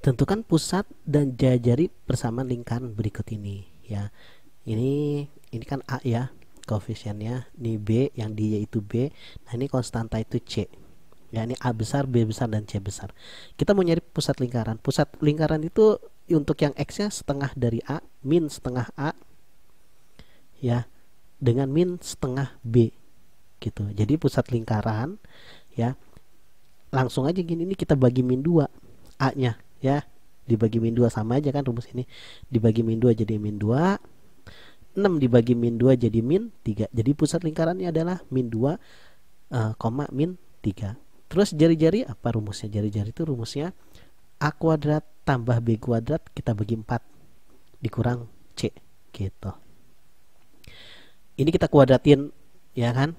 Tentukan pusat dan jari-jari persamaan lingkaran berikut ini ya. Ini kan A ya, koefisiennya. Ini B, yang D yaitu B. Nah, ini konstanta itu C. Ya, ini A besar, B besar, dan C besar. Kita mau nyari pusat lingkaran. Pusat lingkaran itu untuk yang X-nya setengah dari A, min setengah A ya, dengan min setengah B gitu. Jadi pusat lingkaran ya, langsung aja gini, ini kita bagi min 2 A-nya ya, dibagi min 2, sama aja kan rumus ini, dibagi min 2 jadi min 2, 6 dibagi min 2 jadi min 3. Jadi pusat lingkarannya adalah min 2, min 3. Terus jari-jari apa rumusnya? Jari-jari itu rumusnya A kuadrat tambah B kuadrat kita bagi 4 dikurang C gitu. Ini kita kuadratin ya kan,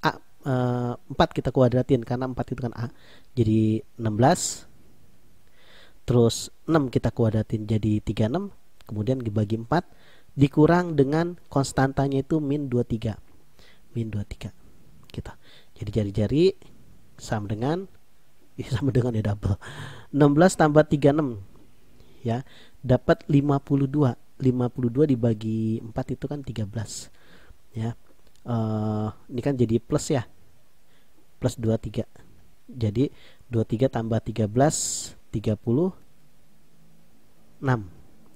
A 4 kita kuadratin karena 4 itu kan A, jadi 16. Terus 6 kita kuadratin jadi 36, kemudian dibagi 4 dikurang dengan konstantanya itu min 23. Min 23 gitu. Jadi jari-jari sama dengan ya double. 16 tambah 36 ya, dapat 52. 52 dibagi 4 itu kan 13 ya. Ini kan jadi plus ya, plus 23. Jadi 23 tambah 13 36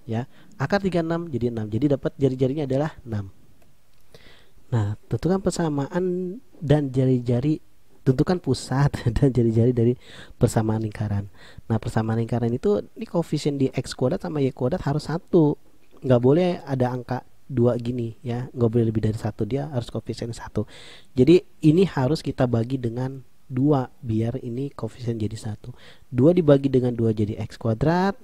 ya. Akar 36 jadi 6. Jadi dapat jari-jarinya adalah 6. Nah, tentukan persamaan dan jari-jari, tentukan pusat dan jari-jari dari persamaan lingkaran. Nah, persamaan lingkaran itu ini koefisien di X kuadrat sama Y kuadrat harus 1. Nggak boleh ada angka 2 gini ya, nggak boleh lebih dari 1, dia harus koefisien 1. Jadi ini harus kita bagi dengan 2 biar ini koefisien jadi 1. 2 dibagi dengan 2 jadi X kuadrat,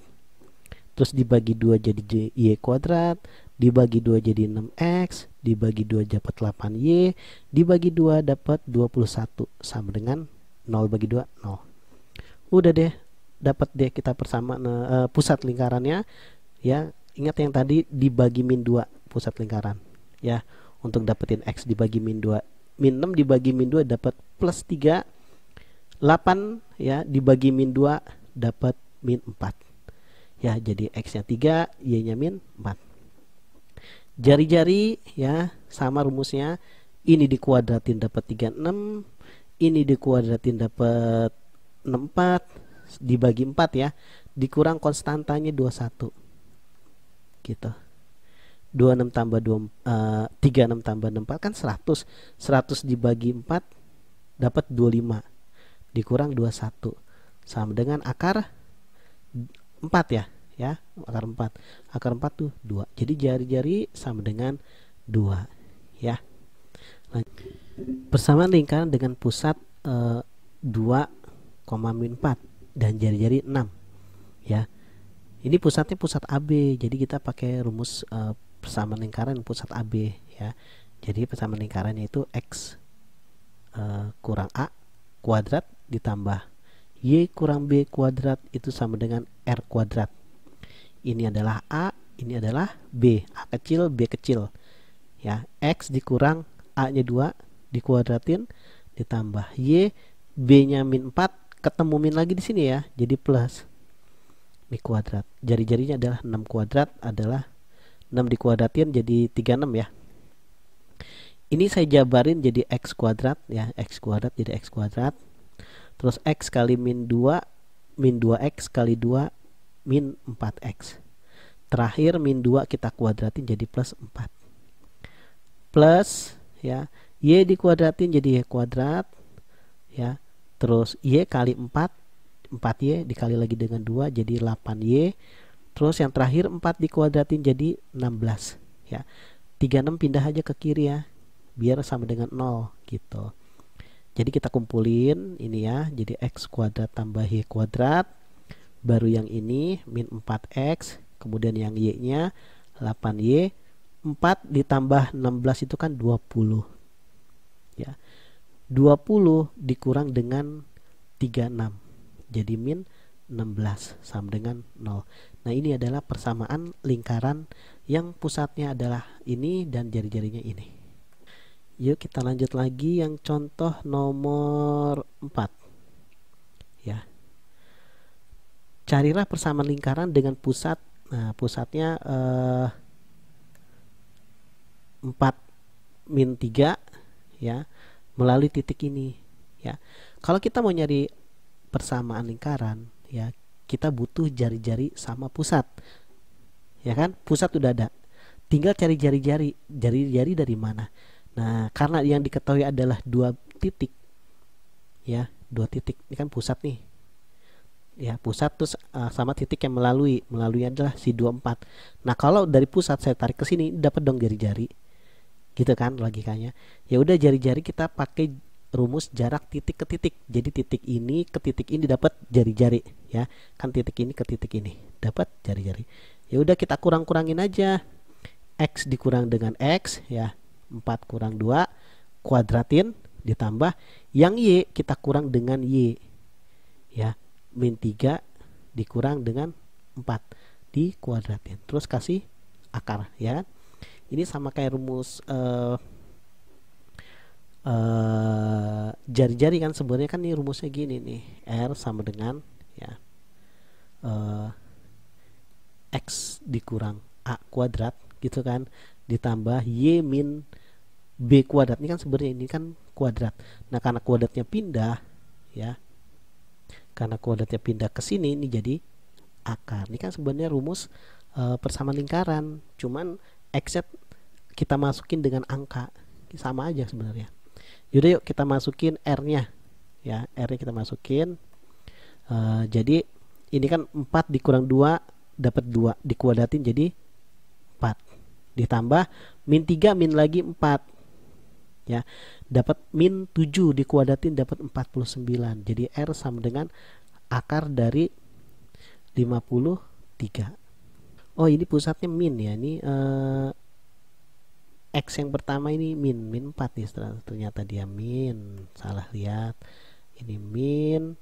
terus dibagi 2 jadi Y kuadrat, dibagi 2 jadi 6X, dibagi 2 dapat 8Y, dibagi 2 dapat 21, sama dengan 0 bagi 2 0. Udah deh, dapat deh kita persamaan pusat lingkarannya ya. Ingat yang tadi dibagi min 2 pusat lingkaran ya. Untuk dapetin X dibagi min 2, min 6 dibagi min 2 dapat plus 3, 8 ya dibagi min 2 dapat min 4 ya. Jadi X nya 3, Y nya min 4. Jari-jari ya sama rumusnya, ini dikuadratin dapat 36, ini dikuadratin dapat 64, dibagi 4 ya, dikurang konstantanya 21 gitu. 26 tambah 36 tambah 64 kan 100. 100 dibagi 4 dapat 25 dikurang 21 sama dengan akar 4 ya. Ya, akar 4. Akar 4 tuh 2. Jadi jari-jari sama dengan 2 ya. Persamaan lingkaran dengan pusat 2, min 4 dan jari-jari 6 ya. Ini pusatnya pusat AB, jadi kita pakai rumus persamaan lingkaran pusat AB ya. Jadi persamaan lingkarannya itu X kurang A kuadrat ditambah Y kurang B kuadrat itu sama dengan R kuadrat. Ini adalah A, ini adalah B. A kecil, B kecil ya. X dikurang A nya 2 dikuadratin ditambah Y, B nya min 4, ketemu min lagi di sini ya, jadi plus B kuadrat. Jari-jarinya adalah 6 kuadrat, adalah 6 dikuadratin jadi 36 ya. Ini saya jabarin jadi X kuadrat ya, X kuadrat jadi X kuadrat. Terus X kali min 2, min 2X kali 2 min 4X. Terakhir min 2 kita kuadratin jadi plus 4. Plus ya, Y dikuadratin jadi Y kuadrat ya. Terus Y kali 4, 4Y dikali lagi dengan 2 jadi 8Y. Terus yang terakhir 4 dikuadratin jadi 16 ya. 36 pindah aja ke kiri ya, biar sama dengan 0 gitu. Jadi kita kumpulin ini ya, jadi X kuadrat tambah Y kuadrat, baru yang ini min 4X, kemudian yang Y nya 8Y, 4 ditambah 16 itu kan 20 ya. 20 dikurang dengan 36 jadi min 16 sama dengan 0. Nah, ini adalah persamaan lingkaran yang pusatnya adalah ini dan jari-jarinya ini. Yuk kita lanjut lagi yang contoh nomor 4 ya. Carilah persamaan lingkaran dengan pusat. Nah, pusatnya 4 min 3 ya, melalui titik ini ya. Kalau kita mau nyari persamaan lingkaran ya, kita butuh jari-jari sama pusat. Ya kan? Pusat udah ada. Tinggal cari jari-jari. Jari-jari dari mana? Nah, karena yang diketahui adalah 2 titik. Ya, 2 titik. Ini kan pusat nih. Ya, pusat terus sama titik yang melalui adalah si 24. Nah, kalau dari pusat saya tarik ke sini dapat dong jari-jari. Gitu kan logikanya. Ya udah, jari-jari kita pakai rumus jarak titik ke titik. Jadi titik ini ke titik ini dapat jari-jari ya. Kan titik ini ke titik ini dapat jari-jari. Ya udah, kita kurang-kurangin aja. X dikurang dengan X ya. 4 kurang 2 kuadratin ditambah yang Y kita kurang dengan Y ya. Min 3 dikurang dengan 4 dikuadratin. Terus kasih akar ya. Ini sama kayak rumus jari-jari kan, sebenarnya kan nih rumusnya gini nih. R sama dengan ya X dikurang A kuadrat gitu kan, ditambah Y min B kuadrat. Ini kan sebenarnya ini kan kuadrat. Nah, karena kuadratnya pindah ya, karena kuadratnya pindah ke sini, ini jadi akar. Ini kan sebenarnya rumus persamaan lingkaran, cuman X kita masukin dengan angka, sama aja sebenarnya. Yaudah, yuk kita masukin R-nya ya. R-nya kita masukin. Jadi ini kan 4 dikurang 2 dapat 2 dikuadratin jadi 4, ditambah min 3 min lagi 4 ya, dapat min 7 dikuadratin dapat 49. Jadi R sama dengan akar dari 53. Oh, ini pusatnya min ya. Ini X yang pertama ini min 4 nih, ternyata dia min, salah lihat. Ini min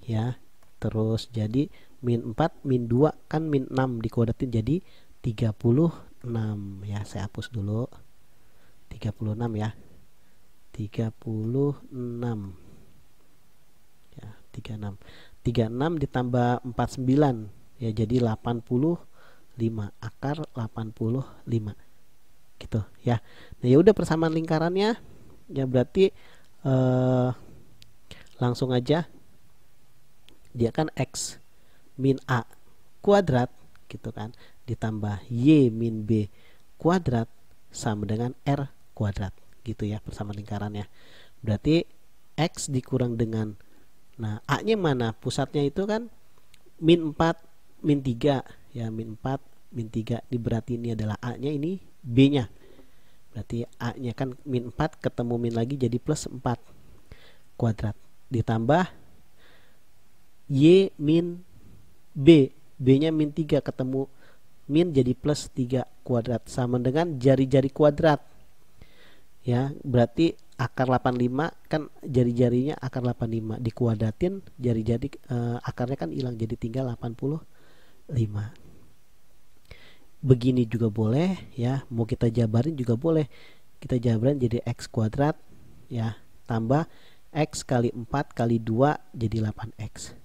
ya. Terus jadi min 4 min 2 kan min 6 dikuadratin jadi 36 ya. Saya hapus dulu 36 ya. 36 ya, 36 ditambah 49 ya, jadi 85, akar 85 gitu ya. Nah, ya udah persamaan lingkarannya ya, berarti langsung aja dia kan X min A kuadrat gitu kan, ditambah Y min B kuadrat sama dengan R kuadrat gitu ya persamaan lingkarannya. Berarti X dikurang dengan, nah A nya mana, pusatnya itu kan min 4 min 3 ya, min 4 min 3. Ini berarti ini adalah A nya, ini B nya. Berarti A nya kan min 4 ketemu min lagi jadi plus 4 kuadrat, ditambah Y min B, B nya min 3 ketemu min jadi plus 3 kuadrat sama dengan jari-jari kuadrat ya. Berarti akar 85 kan jari-jarinya akar 85 dikuadratin jari-jari akarnya kan hilang jadi tinggal 85. Begini juga boleh ya, mau kita jabarin juga boleh. Kita jabarin jadi X kuadrat ya, tambah X kali 4 kali 2 jadi 8X.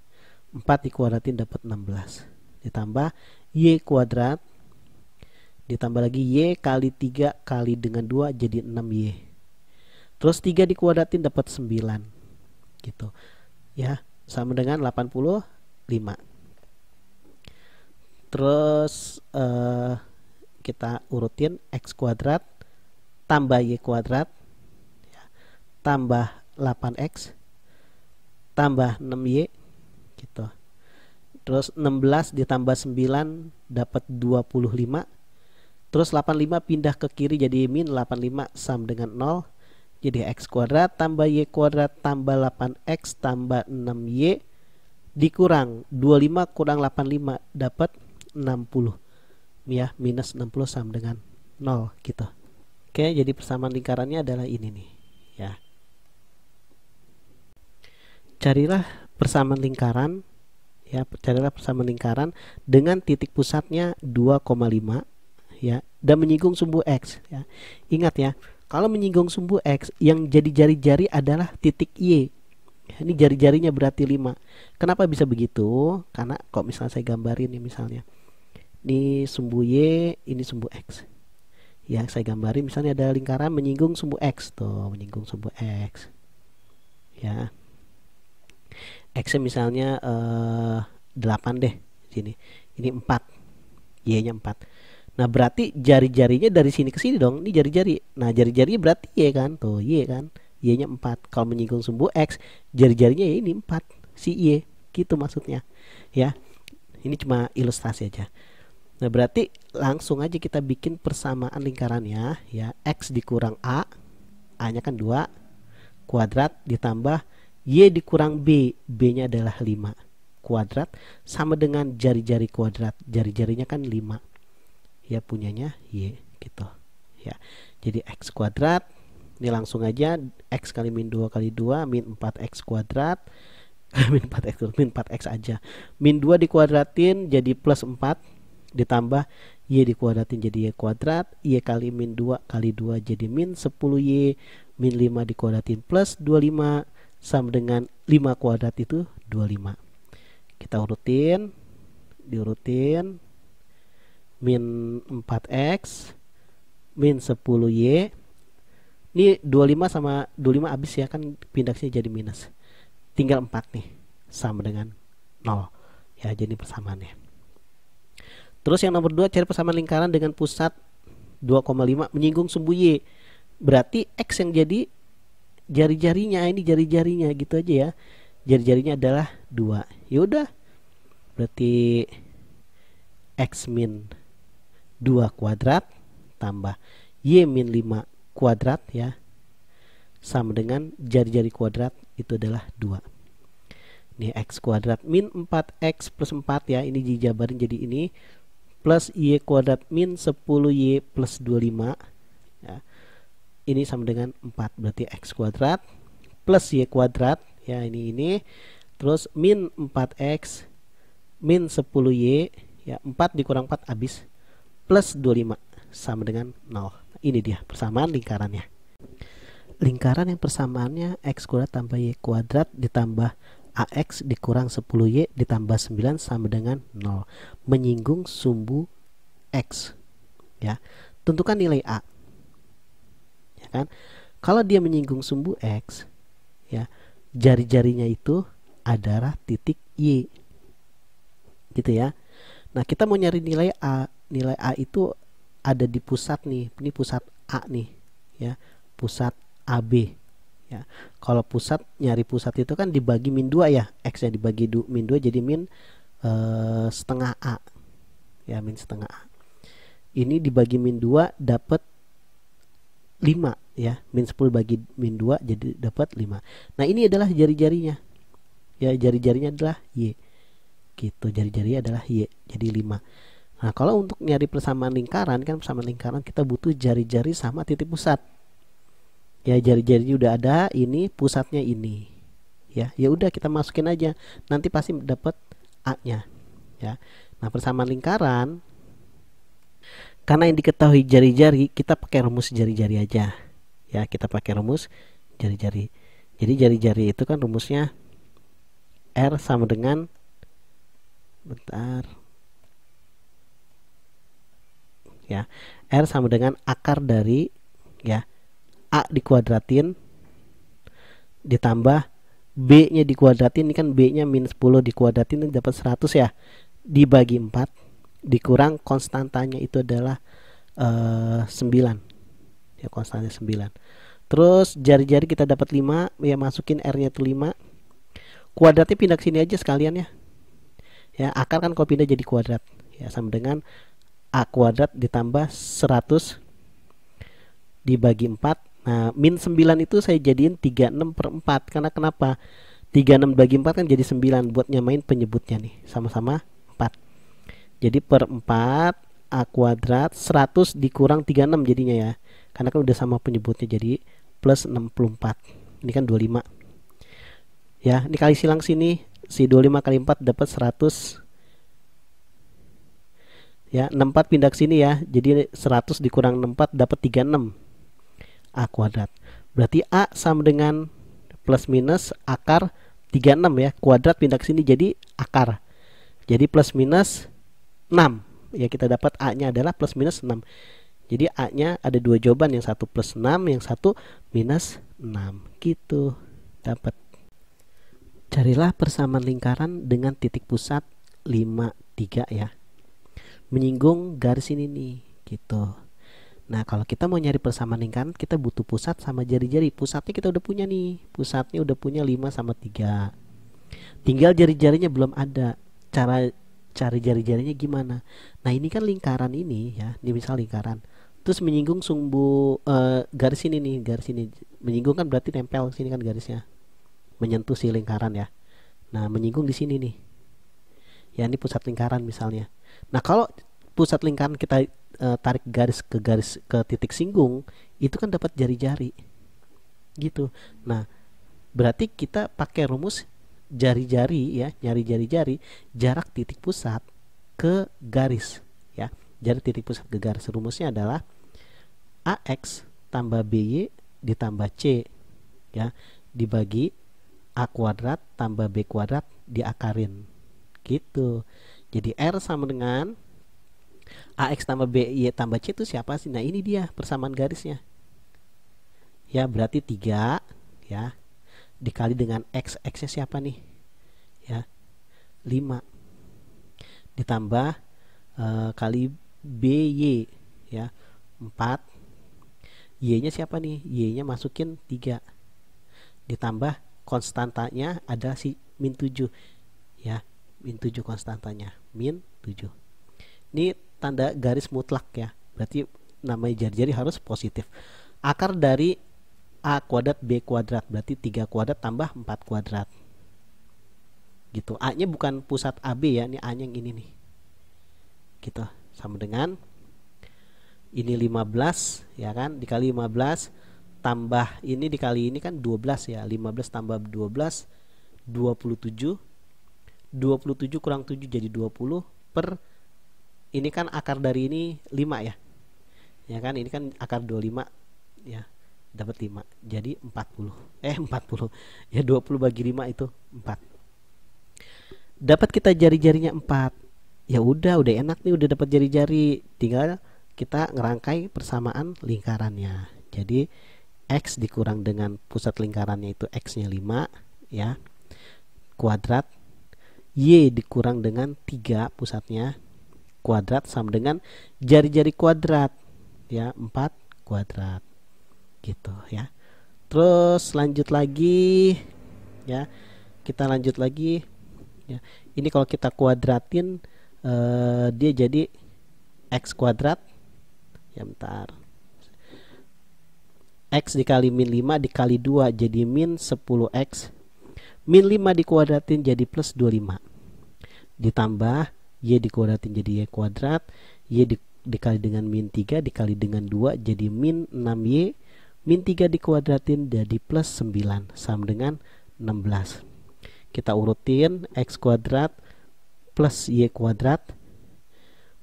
4 dikuadratin dapat 16, ditambah Y kuadrat ditambah lagi Y kali 3 kali dengan 2 jadi 6Y. Terus 3 dikuadratin dapat 9 gitu ya, sama dengan 85. Terus kita urutin X kuadrat tambah Y kuadrat ya, tambah 8X tambah 6Y gitu. Terus 16 ditambah 9 dapat 25. Terus 85 pindah ke kiri jadi min 85 sama dengan 0. Jadi X kuadrat tambah Y kuadrat tambah 8X tambah 6Y dikurang 25 kurang 85 dapat 60 ya, minus 60 sama dengan 0 gitu. Oke, jadi persamaan lingkarannya adalah ini nih ya. Carilah persamaan lingkaran ya, carilah persamaan lingkaran dengan titik pusatnya 2,5 ya, dan menyinggung sumbu X ya. Ingat ya, Kalau menyinggung sumbu X, yang jadi jari-jari adalah titik Y. Ini jari-jarinya berarti 5. Kenapa bisa begitu? Karena kok misalnya saya gambarin nih misalnya. Ini sumbu Y, ini sumbu X. Ya, saya gambarin misalnya ada lingkaran menyinggung sumbu X. Tuh, menyinggung sumbu X. Ya. X-nya misalnya 8 deh sini. Ini 4. Y-nya 4. Nah, berarti jari-jarinya dari sini ke sini dong. Ini jari-jari. Nah, jari-jarinya berarti Y kan? Tuh, Y kan? Y-nya 4. Kalau menyinggung sumbu X, jari-jarinya ya ini 4. Si Y. Gitu maksudnya. Ya. Ini cuma ilustrasi aja. Nah, berarti langsung aja kita bikin persamaan lingkarannya ya. X dikurang A. A-nya kan 2. Kuadrat ditambah Y dikurang B. B-nya adalah 5. Kuadrat sama dengan jari-jari kuadrat. Jari-jarinya kan 5. Ya, punyanya Y gitu. Ya. Jadi X kuadrat. Ini langsung aja X kali min 2 kali 2 min 4X kuadrat. min 4X aja. Min 2 dikuadratin jadi plus 4 ditambah Y dikuadratin jadi Y kuadrat. Y kali min 2 kali 2 jadi min 10Y. Min 5 dikuadratin plus 25 sama dengan 5 kuadrat itu 25. Kita urutin. Diurutin. Min 4X min 10Y. Ini 25 sama 25 habis ya, kan pindaxnya jadi minus. Tinggal 4 nih sama dengan 0. Ya, jadi persamaannya. Terus yang nomor 2, cari persamaan lingkaran dengan pusat 2,5 menyinggung sumbu Y. Berarti X yang jadi jari-jarinya, ini jari-jarinya gitu aja ya. Jari-jarinya adalah 2. Yaudah, berarti X min 2 kuadrat tambah Y min 5 kuadrat ya, sama dengan jari-jari kuadrat itu adalah 2. Ini X kuadrat min 4X plus 4 ya, ini dijabarin jadi ini plus Y kuadrat min 10Y plus 25 ya. Ini sama dengan 4, berarti X kuadrat plus Y kuadrat ya, ini terus min 4X min 10Y ya, 4 dikurang 4 habis plus 25 sama dengan 0. Ini dia persamaan lingkarannya. Lingkaran yang persamaannya X kuadrat tambah Y kuadrat ditambah AX dikurang 10Y ditambah 9 sama dengan 0. Menyinggung sumbu X ya. Tentukan nilai A. Ya kan? Kalau dia menyinggung sumbu X ya, jari-jarinya itu adalah titik Y. Gitu ya. Nah, kita mau nyari nilai A. Nilai A itu ada di pusat nih. Ini pusat A nih ya. Pusat AB. Ya, kalau pusat, nyari pusat itu kan dibagi min 2 ya. X nya dibagi min 2 jadi min setengah A. Ya, min setengah A. Ini dibagi min 2 dapat 5 ya. Min 10 bagi min 2 jadi dapat 5. Nah, ini adalah jari-jarinya. Ya, jari-jarinya adalah Y. Gitu, jari-jarinya adalah Y. Jadi 5. Nah, kalau untuk nyari persamaan lingkaran, kan persamaan lingkaran kita butuh jari-jari sama titik pusat. Ya, jari-jarinya udah ada, ini pusatnya ini. Ya, ya udah kita masukin aja. Nanti pasti dapat A-nya. Ya. Nah, persamaan lingkaran karena yang diketahui jari-jari, kita pakai rumus jari-jari aja. Ya, kita pakai rumus jari-jari. Jadi jari-jari itu kan rumusnya R sama dengan ya, R sama dengan akar dari ya A dikuadratin ditambah B nya dikuadratin. Ini kan B nya min 10 dikuadratin ini dapat 100 ya, dibagi 4 dikurang konstantanya itu adalah 9 ya, konstantanya 9. Terus jari-jari kita dapat 5 ya, masukin R nya itu 5. Kuadratnya pindah ke sini aja sekalian ya. Ya, akar kan kalau pindah jadi kuadrat ya, sama dengan A kuadrat ditambah 100 dibagi 4. Nah, min 9 itu saya jadiin 36/4. Karena kenapa? 36 bagi 4 kan jadi 9. Buat nyamain penyebutnya nih, sama-sama 4. Jadi per 4 A kuadrat 100 dikurang 36 jadinya ya. Karena kan udah sama penyebutnya, jadi plus 64. Ini kan 25. Ya, ini kali silang sini. Si 25 kali 4 dapat 100. Ya, 64 pindah ke sini ya. Jadi 100 dikurang 64 dapat 36. A kuadrat. Berarti A sama dengan plus minus akar 36 ya. Kuadrat pindah ke sini jadi akar. Jadi plus minus 6. Ya, kita dapat A-nya adalah plus minus 6. Jadi A-nya ada dua jawaban, yang satu plus 6, yang satu minus 6. Gitu. Dapat. Carilah persamaan lingkaran dengan titik pusat 5, 3 ya. Menyinggung garis ini nih, gitu. Nah, kalau kita mau nyari persamaan lingkaran, kita butuh pusat sama jari-jari. Pusatnya kita udah punya nih. Pusatnya udah punya 5 sama 3. Tinggal jari-jarinya belum ada. Cara cari jari-jarinya gimana? Nah, ini kan lingkaran ini ya. Ini misal lingkaran. Terus menyinggung sumbu garis ini nih, garis ini. Menyinggung kan berarti nempel sini kan garisnya. Menyentuh si lingkaran ya. Nah, menyinggung di sini nih. Ya, ini pusat lingkaran misalnya. Nah, kalau pusat lingkaran kita tarik garis ke titik singgung, itu kan dapat jari-jari gitu. Nah, berarti kita pakai rumus jari-jari ya, nyari jari-jari jarak titik pusat ke garis ya. Jarak titik pusat ke garis rumusnya adalah AX tambah BY ditambah C ya, dibagi A kuadrat tambah B kuadrat diakarin gitu. Jadi R sama dengan AX tambah BY tambah C itu siapa sih? Nah, ini dia persamaan garisnya. Ya, berarti 3 ya dikali dengan X. X-nya siapa nih? Ya, 5. Ditambah kali BY ya, 4. Y-nya siapa nih? Y-nya masukin 3. Ditambah konstantanya ada si min 7. Ya, min 7 konstantanya. Min 7. Ini tanda garis mutlak ya. Berarti namanya jari-jari harus positif. Akar dari A kuadrat B kuadrat berarti 3 kuadrat tambah 4 kuadrat. Gitu. A-nya bukan pusat AB ya, ini A-nya yang ini nih. Gitu. Sama dengan ini 15 ya kan, dikali 15 tambah ini dikali ini kan 12 ya. 15 tambah 12 27. 27 kurang 7 jadi 20 per ini kan akar dari ini 5 ya. Ya kan, ini kan akar 25 ya. Dapat 5. Jadi 40. 40. Ya 20 bagi 5 itu 4. Dapat kita jari-jarinya 4. Ya udah enak nih, udah dapat jari-jari. Tinggal kita ngerangkai persamaan lingkarannya. Jadi X dikurang dengan pusat lingkarannya itu X-nya 5 ya. Kuadrat Y dikurang dengan 3 pusatnya kuadrat sama dengan jari-jari kuadrat ya, 4 kuadrat gitu ya. Terus lanjut lagi ya, kita lanjut lagi ya. Ini kalau kita kuadratin dia jadi X kuadrat ya, bentar, X dikali min 5 dikali 2 jadi min 10X, min 5 dikuadratin jadi plus 25 ditambah Y dikuadratin jadi Y kuadrat, Y dikali dengan min 3 dikali dengan 2 jadi min 6Y, min 3 dikuadratin jadi plus 9 sama dengan 16. Kita urutin X kuadrat plus Y kuadrat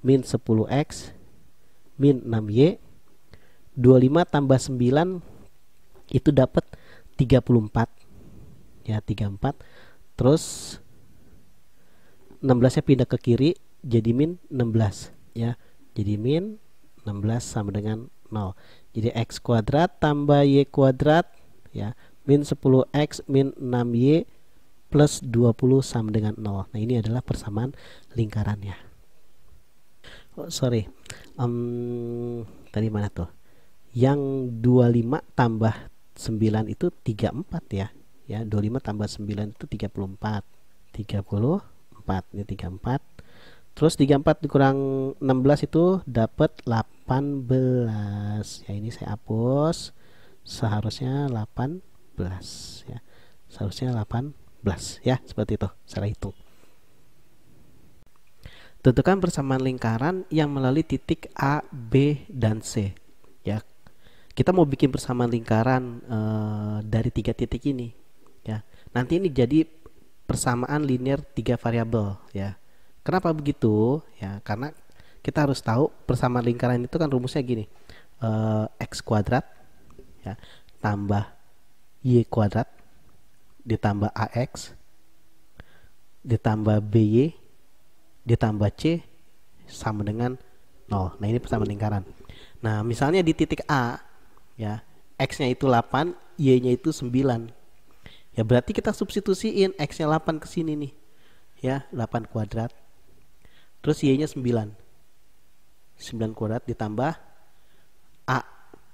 min 10X min 6Y, 25 tambah 9 itu dapat 34 ya, 34. Terus 16 nya pindah ke kiri jadi min 16 ya. Jadi min 16 sama dengan 0. Jadi X kuadrat tambah Y kuadrat ya, min 10X min 6Y plus 20 sama dengan 0. Nah, ini adalah persamaan lingkarannya. Tadi mana tuh? Yang 25 tambah 9 itu 34 ya. Ya, 25 tambah 9 itu 34. 34 ini 34. Terus 34 dikurang 16 itu dapat 18. Ya, ini saya hapus. Seharusnya 18 ya. Seharusnya 18 ya, seperti itu. Saya hitung. Tentukan persamaan lingkaran yang melalui titik A, B, dan C. Ya, kita mau bikin persamaan lingkaran dari 3 titik ini. Ya, nanti ini jadi persamaan linear 3 variabel. Ya, kenapa begitu? Ya, karena kita harus tahu persamaan lingkaran itu kan rumusnya gini: X kuadrat, ya, tambah Y kuadrat ditambah AX ditambah BY ditambah C sama dengan 0. Nah, ini persamaan lingkaran. Nah, misalnya di titik A, ya, X-nya itu 8, Y-nya itu 9. Ya, berarti kita substitusiin X-nya 8 ke sini nih. Ya, 8 kuadrat. Terus Y-nya 9. 9 kuadrat ditambah A,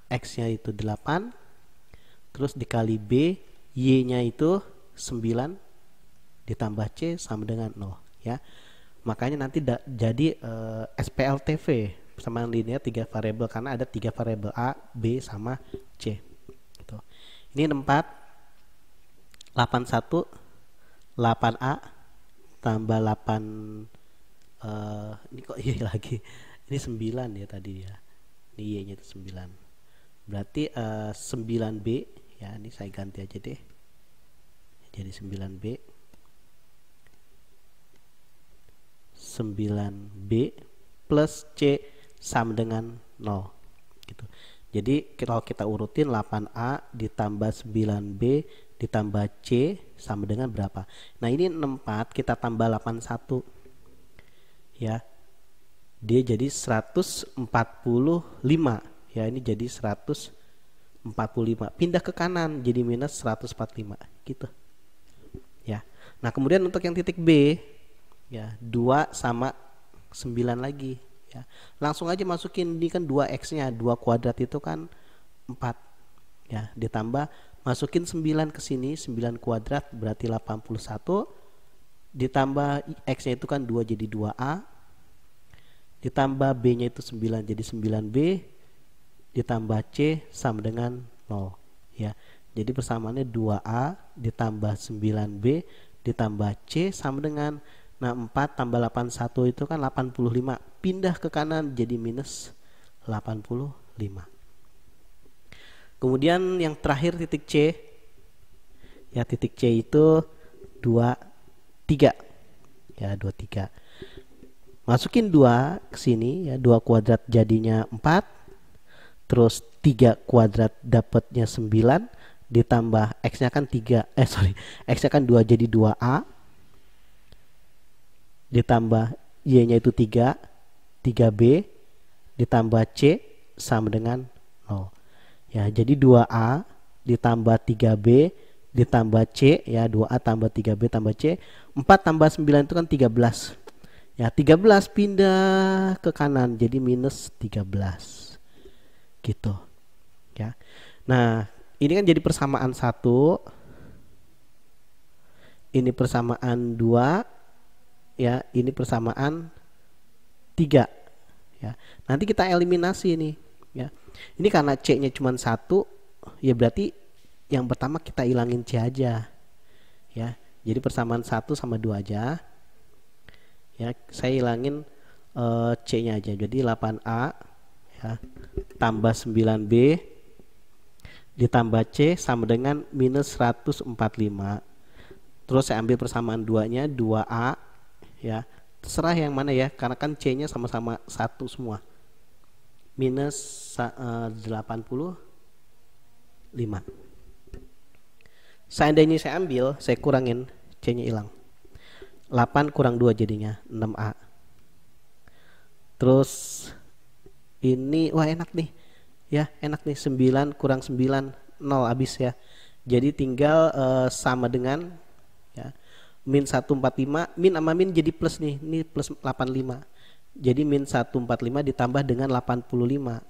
X-nya itu 8. Terus dikali B, Y-nya itu 9 ditambah C sama dengan 0, ya. Makanya nanti jadi SPLTV, persamaan linear 3 variabel, karena ada 3 variabel A, B sama C gitu. Ini 4 81 8A tambah 8 ini kok Y lagi, ini 9 ya tadi ya, ini Y nya itu 9, berarti 9B, ya, ini saya ganti aja deh jadi 9B 9B plus C sama dengan 0 gitu. Jadi kalau kita urutin 8A ditambah 9B ditambah C sama dengan berapa? Nah, ini 64 kita tambah 81, ya, dia jadi 145, ya, ini jadi 145, pindah ke kanan jadi minus 145 gitu, ya. Nah, kemudian untuk yang titik B, ya, 2 sama 9 lagi, ya, langsung aja masukin, ini kan 2x nya 2 kuadrat itu kan 4, ya, ditambah masukin 9 ke sini, 9 kuadrat berarti 81, ditambah x nya itu kan 2 jadi 2a, ditambah b nya itu 9 jadi 9b, ditambah c sama dengan 0, ya. Jadi persamaannya 2a ditambah 9b ditambah c sama dengan, nah, 4 tambah 81 itu kan 85, pindah ke kanan jadi minus 85. Kemudian yang terakhir titik C, ya, titik C itu 23, ya, 23. Masukin 2 ke sini, ya, 2 kuadrat jadinya 4, terus 3 kuadrat dapatnya 9, ditambah x-nya kan 3, x-nya kan 2 jadi 2a, ditambah y-nya itu 3, 3b, ditambah c sama dengan 0. Ya, jadi 2a ditambah 3b ditambah c, ya, 2a tambah 3b tambah c, 4 tambah 9 itu kan 13. Ya, 13 pindah ke kanan jadi minus 13. Gitu. Ya. Nah, ini kan jadi persamaan 1. Ini persamaan 2. Ya, ini persamaan 3, ya. Nanti kita eliminasi ini, ya. Ini karena c-nya cuma 1, ya, berarti yang pertama kita hilangin c aja, ya. Jadi persamaan 1 sama 2 aja, ya. Saya hilangin c-nya aja, jadi 8a, ya, tambah 9b ditambah c sama dengan minus 145. Terus saya ambil persamaan 2-nya, 2a, ya, terserah yang mana, ya, karena kan c-nya sama-sama 1 semua, minus 85. Seandainya saya ambil, saya kurangin, c-nya hilang, 8 kurang 2 jadinya 6a. Terus ini, wah, enak nih, ya, enak nih, 9 kurang 9 0 habis, ya. Jadi tinggal sama dengan, ya, min 145, min sama min jadi plus nih, ini plus 85. Jadi min 145 ditambah dengan 85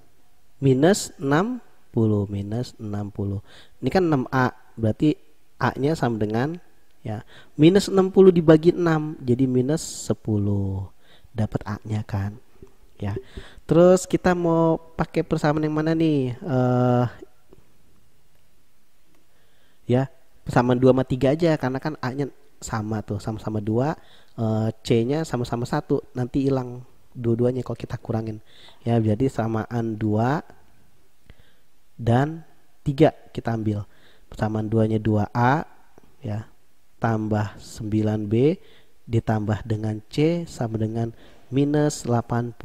minus 60, minus 60. Ini kan 6a, berarti a-nya sama dengan, ya, minus 60 dibagi 6 jadi minus 10. Dapat a-nya kan, ya. Terus kita mau pakai persamaan yang mana nih? Ya, persamaan 2 sama 3 aja, karena kan a-nya sama tuh, sama-sama 2, c-nya sama-sama 1, nanti hilang dua-duanya kalau kita kurangin, ya. Jadi samaan 2 dan 3 kita ambil. Persamaan 2-nya 2a, ya, tambah 9b ditambah dengan c sama dengan minus 85.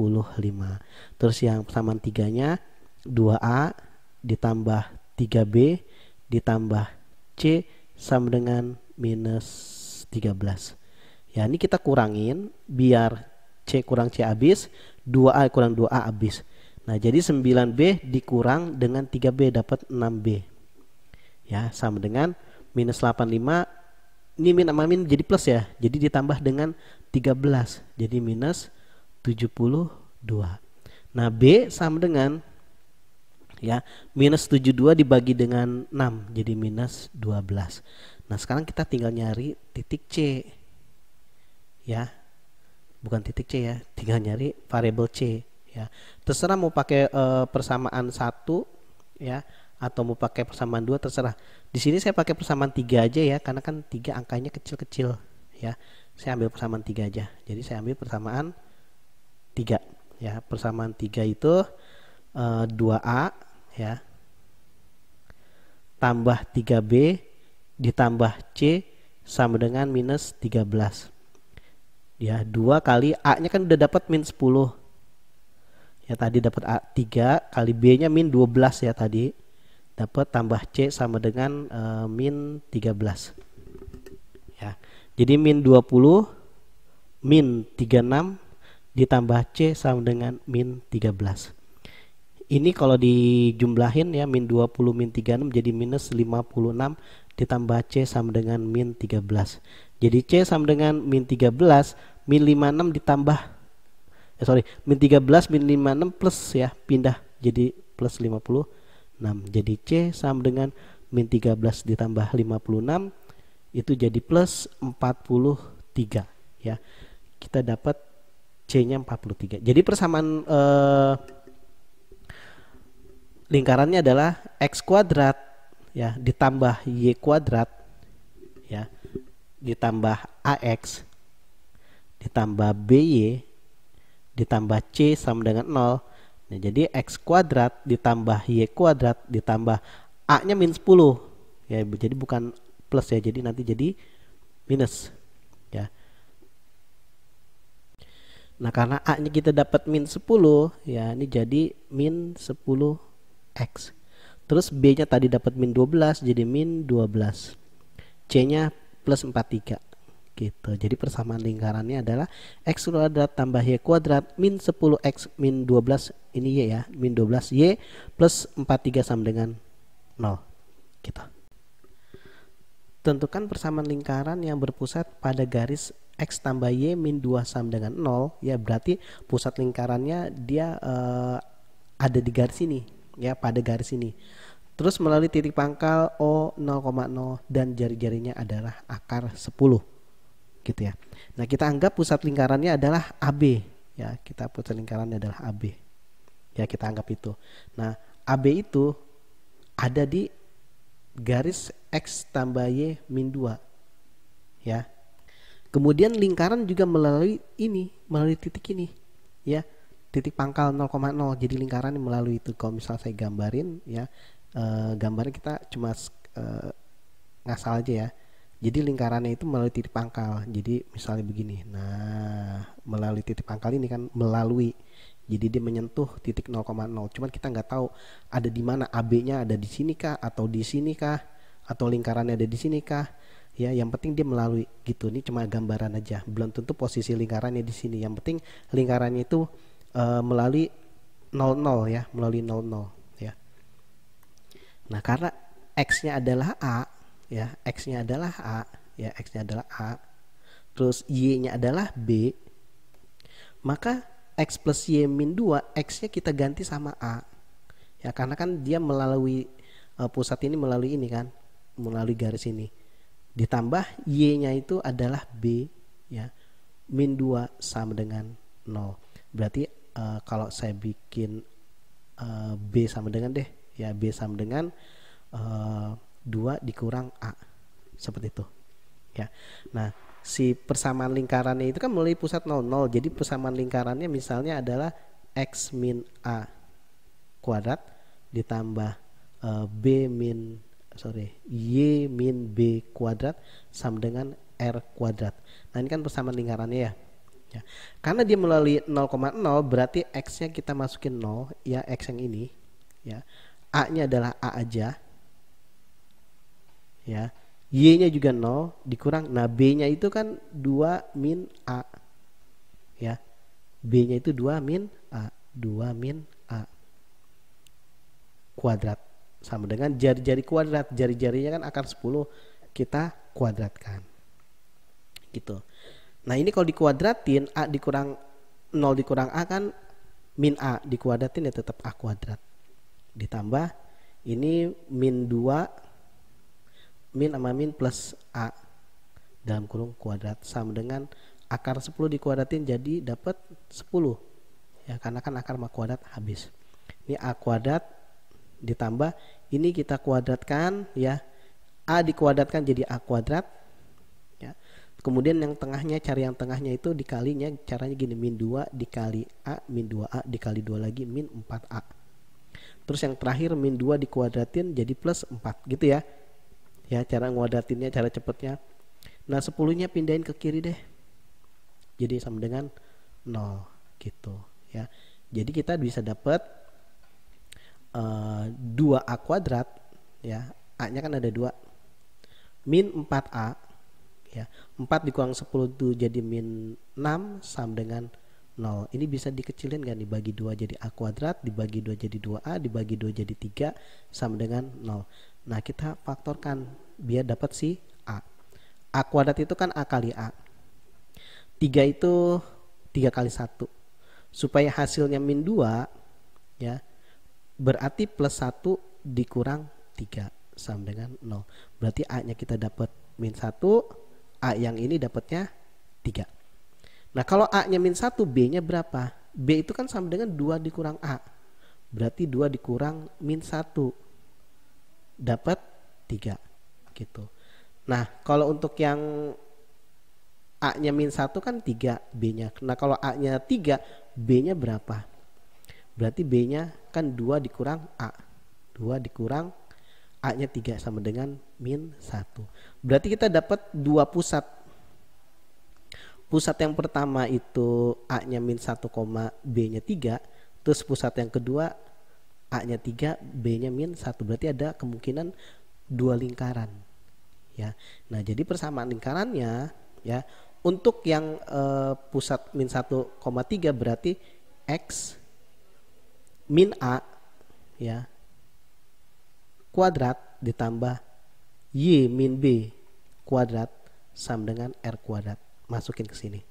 Terus yang persamaan 3-nya 2a ditambah 3B ditambah C sama dengan minus 13. Ya, ini kita kurangin biar C kurang C habis, 2A kurang 2A habis. Nah, jadi 9B dikurang dengan 3B dapat 6B. Ya, sama dengan minus 85. Ini min sama min jadi plus ya. Jadi ditambah dengan 13. Jadi minus 72. Nah, B sama dengan ya minus 72 dibagi dengan 6 jadi minus 12. Nah, sekarang kita tinggal nyari titik C. Ya. Bukan titik C ya, tinggal nyari variabel C ya. Terserah mau pakai persamaan 1 ya atau mau pakai persamaan 2 terserah. Di sini saya pakai persamaan 3 aja ya karena kan 3 angkanya kecil-kecil ya. Saya ambil persamaan 3 aja. Jadi saya ambil persamaan 3 ya. Persamaan 3 itu 2A ya tambah 3B ditambah C sama dengan minus 13. Ya, 2 kali A nya kan udah dapat min 10 ya, tadi dapat A 3 kali B nya min 12 ya, tadi dapat tambah C sama dengan min 13 ya. Jadi min 20 min 36 ditambah C sama dengan min 13. Ini kalau dijumlahin ya, min 20 min 36 jadi minus 56 ditambah C sama dengan min 13. Jadi C sama dengan min 13 min 56 ditambah min 13 min 56 plus ya, pindah jadi plus 56. Jadi C sama dengan min 13 ditambah 56 itu jadi plus 43 ya. Kita dapat C-nya 43. Jadi persamaan lingkarannya adalah X kuadrat ya ditambah Y kuadrat ya ditambah AX ditambah BY ditambah C sama dengan 0. Nah, jadi X kuadrat ditambah Y kuadrat ditambah A nya min 10 ya, jadi bukan plus ya, jadi nanti jadi minus ya. Nah, karena A nya kita dapat min 10 ya, ini jadi min 10X. Terus B nya tadi dapat min 12 jadi min 12. C nya plus 43 gitu. Jadi persamaan lingkarannya adalah X kuadrat tambah Y kuadrat min 10X min 12, ini Y ya, min 12 Y plus 43 sama dengan 0 gitu. Tentukan persamaan lingkaran yang berpusat pada garis X tambah Y min 2 sama dengan 0 ya, berarti pusat lingkarannya dia ada di garis ini ya, pada garis ini. Terus melalui titik pangkal O 0,0 dan jari-jarinya adalah akar 10 gitu ya. Nah, kita anggap pusat lingkarannya adalah AB ya, kita pusat lingkarannya adalah AB ya, kita anggap itu. Nah, AB itu ada di garis X tambah Y min 2 ya. Kemudian lingkaran juga melalui ini, melalui titik ini ya, titik pangkal 0,0. Jadi lingkaran melalui itu. Kalau misal saya gambarin ya, gambarnya kita cuma ngasal aja ya. Jadi lingkarannya itu melalui titik pangkal. Jadi misalnya begini. Nah, melalui titik pangkal ini kan melalui. Jadi dia menyentuh titik 0,0. Cuman kita nggak tahu ada di mana, AB-nya ada di sini kah atau di sini kah atau lingkarannya ada di sini kah. Ya, yang penting dia melalui gitu. Ini cuma gambaran aja. Belum tentu posisi lingkarannya di sini. Yang penting lingkarannya itu melalui 00 ya, melalui 00 ya. Nah, karena X-nya adalah A ya, X-nya adalah A ya, X-nya adalah A, terus Y-nya adalah B, maka X plus Y min 2 X-nya kita ganti sama A ya, karena kan dia melalui pusat ini, melalui ini kan, melalui garis ini, ditambah Y-nya itu adalah B ya, min 2 sama dengan 0. Berarti kalau saya bikin B sama dengan deh ya, B sama dengan 2 dikurang A, seperti itu ya. Nah, si persamaan lingkarannya itu kan melalui pusat 00. Jadi persamaan lingkarannya misalnya adalah X min A kuadrat ditambah Y min B kuadrat sama dengan R kuadrat. Nah, ini kan persamaan lingkarannya ya. Ya. Karena dia melalui 0,0 berarti X-nya kita masukin 0 ya, X yang ini ya. A-nya adalah A aja ya. Y-nya juga 0 dikurang, nah B-nya itu kan 2 min A, ya. B-nya itu 2 min A, 2 min A kuadrat sama dengan jari-jari kuadrat. Jari-jarinya kan akar 10, kita kuadratkan gitu. Nah ini kalau dikuadratin, A dikurang 0 dikurang A kan min A, dikuadratin ya tetap A kuadrat, ditambah ini min 2 min sama min plus A dalam kurung kuadrat sama dengan akar 10 dikuadratin jadi dapat 10, ya, karena kan akar sama kuadrat habis. Ini A kuadrat ditambah ini kita kuadratkan, ya, A dikuadratkan jadi A kuadrat, ya. Kemudian yang tengahnya, cari yang tengahnya itu dikalinya, caranya gini, min 2 dikali A, min 2A dikali 2 lagi min 4A. Terus yang terakhir min 2 dikuadratin jadi plus 4 gitu ya. Ya, cara nguadratinnya, cara cepetnya. Nah 10-nya pindahin ke kiri deh, jadi sama dengan 0 gitu ya. Jadi kita bisa dapat 2A kuadrat, ya, A nya kan ada 2 min 4A, ya. 4 dikurang 10 itu jadi min 6 sama dengan 0. Ini bisa dikecilin gak nih, bagi 2 jadi A kuadrat, dibagi 2 jadi 2A, dibagi 2 jadi 3 sama dengan 0. Nah kita faktorkan biar dapat si A. A kuadrat itu kan A kali A. 3 itu 3 kali 1. Supaya hasilnya min 2, ya, berarti plus 1 dikurang 3 sama dengan 0. Berarti A nya kita dapat min 1, A yang ini dapatnya 3. Nah kalau A nya min 1, B nya berapa? B itu kan sama dengan 2 dikurang A. Berarti 2 dikurang min 1 dapat 3 gitu. Nah kalau untuk yang A nya min 1 kan 3, B nya. Nah kalau A nya 3, B nya berapa? Berarti B nya kan 2 dikurang A, 2 dikurang A nya 3 sama dengan min 1. Berarti kita dapat 2 pusat. Pusat yang pertama itu A nya min 1, B nya 3. Terus pusat yang kedua A nya 3, B nya min 1. Berarti ada kemungkinan 2 lingkaran, ya. Nah jadi persamaan lingkarannya, ya, untuk yang pusat min 1,3 berarti X min A, ya, kuadrat ditambah Y min B kuadrat sama dengan R kuadrat. Masukin ke sini.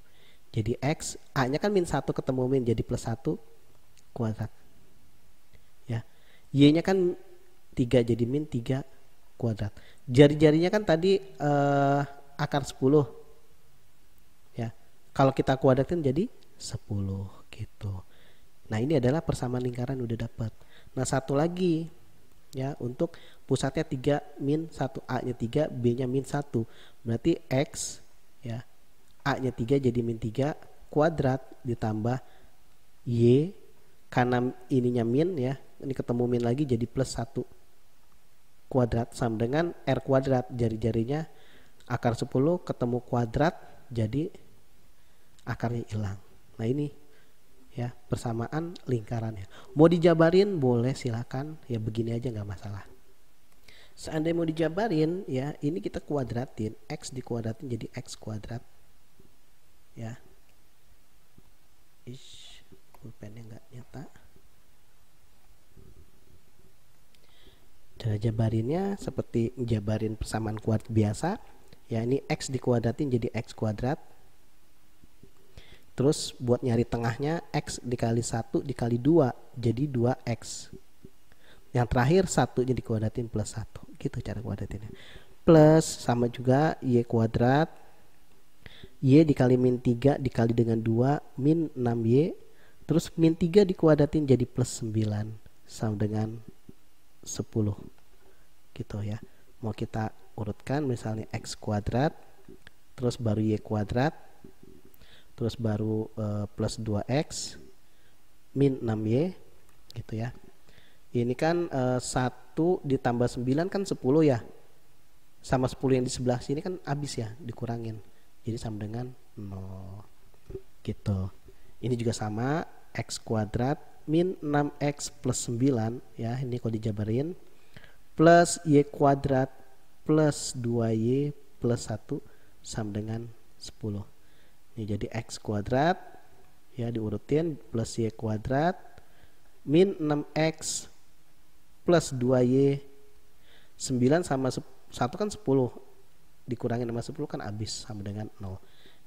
Jadi X, A nya kan min 1 ketemu min jadi plus 1 kuadrat, ya. Y nya kan 3 jadi min 3 kuadrat. Jari-jarinya kan tadi akar 10, ya. Kalau kita kuadratin jadi 10 gitu. Nah ini adalah persamaan lingkaran udah dapat. Nah satu lagi, ya, untuk pusatnya 3 min 1, A nya 3, B nya min 1. Berarti X, ya, A nya 3 jadi min 3 kuadrat ditambah Y, karena ininya min, ya, ini ketemu min lagi jadi plus 1 kuadrat sama dengan R kuadrat. Jari-jarinya akar 10 ketemu kuadrat jadi akarnya hilang. Nah ini, ya, persamaan lingkarannya. Mau dijabarin boleh, silakan, ya, begini aja nggak masalah. Seandainya mau dijabarin, ya, ini kita kuadratin, X dikuadratin jadi X kuadrat, ya. Pulpennya nggak nyata. Cara jabarinnya seperti jabarin persamaan kuadrat biasa, ya. Ini X dikuadratin jadi X kuadrat. Terus buat nyari tengahnya, X dikali 1 dikali 2 jadi 2X. Yang terakhir 1 nya dikuadratin plus 1. Gitu cara kuadratinnya. Plus sama juga Y kuadrat, Y dikali min 3 dikali dengan 2 min 6Y. Terus min 3 dikuadratin jadi plus 9 sama dengan 10 gitu, ya. Mau kita urutkan, misalnya X kuadrat, terus baru Y kuadrat, terus baru plus 2X min 6Y gitu, ya. Ini kan 1 ditambah 9 kan 10, ya. Sama 10 yang di sebelah sini kan habis, ya, dikurangin. Jadi sama dengan 0 gitu. Ini juga sama, X kuadrat min 6X plus 9, ya, ini kalau dijabarin, plus Y kuadrat plus 2y plus 1 sama dengan 10. Ini jadi x kuadrat ya, diurutin plus y kuadrat min 6x plus 2y. 9 sama 1 kan 10, dikurangin sama 10 kan habis sama dengan 0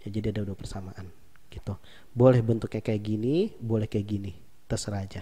ya, jadi ada dua persamaan gitu. Boleh bentuknya kayak gini, boleh kayak gini, terserah aja.